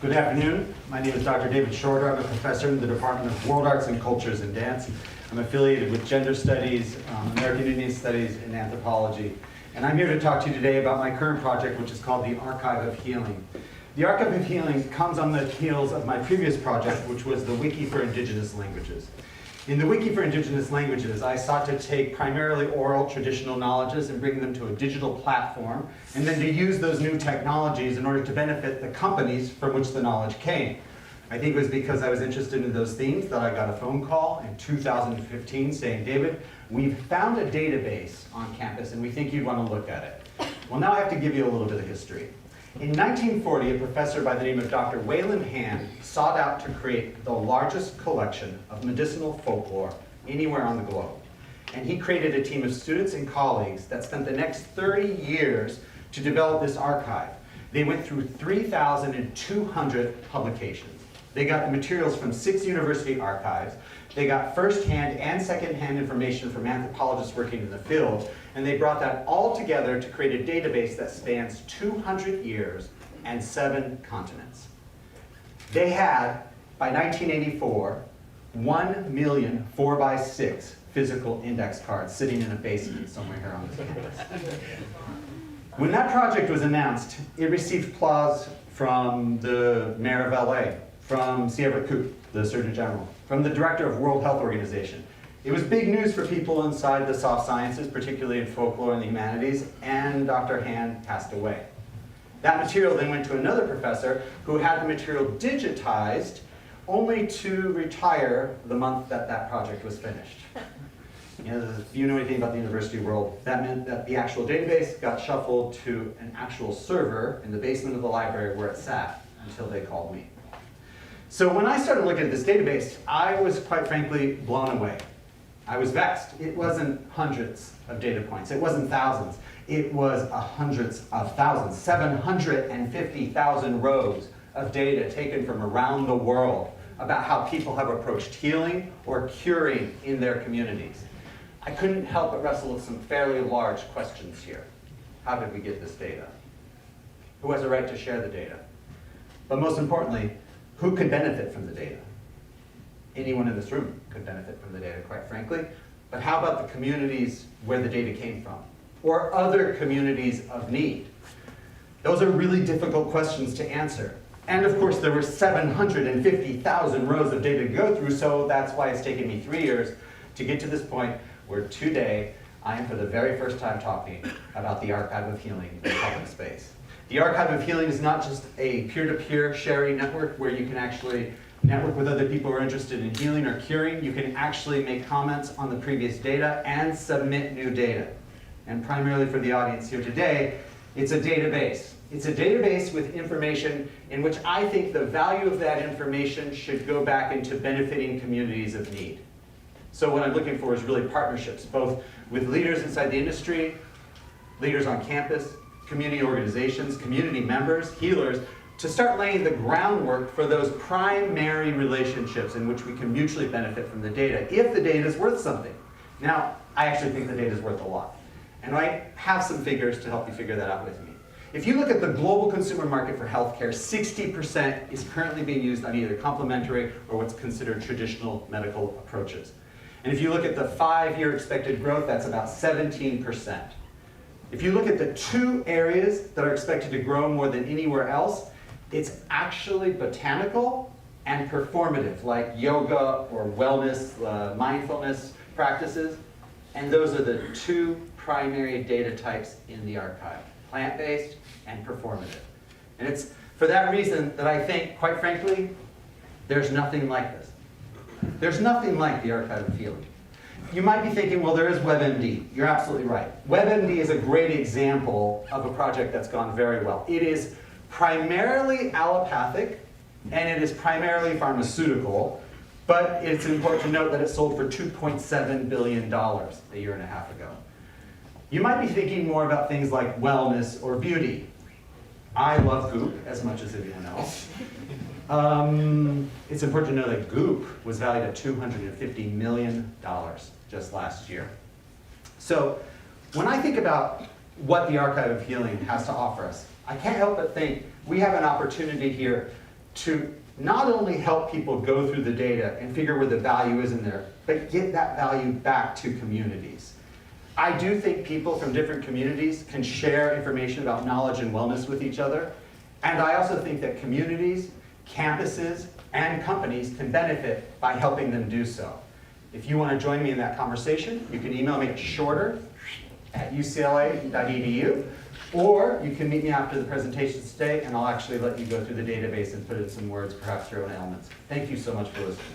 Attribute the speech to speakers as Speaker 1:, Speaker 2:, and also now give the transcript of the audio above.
Speaker 1: Good afternoon. My name is Dr. David Shorter. I'm a professor in the Department of World Arts and Cultures and Dance. I'm affiliated with Gender Studies, American Indian Studies, and Anthropology. And I'm here to talk to you today about my current project, which is called the Archive of Healing. The Archive of Healing comes on the heels of my previous project, which was the Wiki for Indigenous Languages. In the Wiki for Indigenous Languages, I sought to take primarily oral traditional knowledges and bring them to a digital platform, and then to use those new technologies in order to benefit the companies from which the knowledge came. I think it was because I was interested in those themes that I got a phone call in 2015 saying, David, we've found a database on campus and we think you'd want to look at it. Well, now I have to give you a little bit of history. In 1940, a professor by the name of Dr. Wayland Hand sought out to create the largest collection of medicinal folklore anywhere on the globe. And he created a team of students and colleagues that spent the next 30 years to develop this archive. They went through 3,200 publications. They got the materials from 6 university archives. They got first-hand and second-hand information from anthropologists working in the field, and they brought that all together to create a database that spans 200 years and 7 continents. They had, by 1984, 1 million 4x6 physical index cards sitting in a basement somewhere here on this campus. When that project was announced, it received applause from the mayor of LA, from Sierra Coop, the Surgeon General, from the director of World Health Organization. It was big news for people inside the soft sciences, particularly in folklore and the humanities, and Dr. Hand passed away. That material then went to another professor who had the material digitized only to retire the month that that project was finished. You know, if you know anything about the university world, that meant that the actual database got shuffled to an actual server in the basement of the library where it sat until they called me. So when I started looking at this database, I was quite frankly blown away. I was vexed. It wasn't hundreds of data points. It wasn't thousands. It was hundreds of thousands, 750,000 rows of data taken from around the world about how people have approached healing or curing in their communities. I couldn't help but wrestle with some fairly large questions here. How did we get this data? Who has a right to share the data? But most importantly, who could benefit from the data? Anyone in this room could benefit from the data, quite frankly. But how about the communities where the data came from? Or other communities of need? Those are really difficult questions to answer. And of course, there were 750,000 rows of data to go through, so that's why it's taken me 3 years to get to this point where today I am for the very first time talking about the Archive of Healing in public space. The Archive of Healing is not just a peer-to-peer sharing network where you can actually network with other people who are interested in healing or curing. You can actually make comments on the previous data and submit new data. And primarily for the audience here today, it's a database. It's a database with information in which I think the value of that information should go back into benefiting communities of need. So what I'm looking for is really partnerships, both with leaders inside the industry, leaders on campus, community organizations, community members, healers, to start laying the groundwork for those primary relationships in which we can mutually benefit from the data, if the data is worth something. Now, I actually think the data is worth a lot. And I have some figures to help you figure that out with me. If you look at the global consumer market for healthcare, 60% is currently being used on either complementary or what's considered traditional medical approaches. And if you look at the 5-year expected growth, that's about 17%. If you look at the 2 areas that are expected to grow more than anywhere else, it's actually botanical and performative, like yoga or wellness, mindfulness practices. And those are the 2 primary data types in the archive, plant-based and performative. And it's for that reason that I think, quite frankly, there's nothing like this. There's nothing like the Archive of Healing. You might be thinking, well, there is WebMD. You're absolutely right. WebMD is a great example of a project that's gone very well. It is primarily allopathic, and it is primarily pharmaceutical, but it's important to note that it sold for $2.7 billion a year and a half ago. You might be thinking more about things like wellness or beauty. I love Goop as much as anyone else. It's important to know that Goop was valued at $250 million just last year. So when I think about what the Archive of Healing has to offer us, I can't help but think we have an opportunity here to not only help people go through the data and figure where the value is in there, but get that value back to communities. I do think people from different communities can share information about knowledge and wellness with each other. And I also think that communities, campuses, and companies can benefit by helping them do so. If you want to join me in that conversation, you can email me at shorter@ucla.edu, or you can meet me after the presentation today, and I'll actually let you go through the database and put in some words, perhaps your own elements. Thank you so much for listening.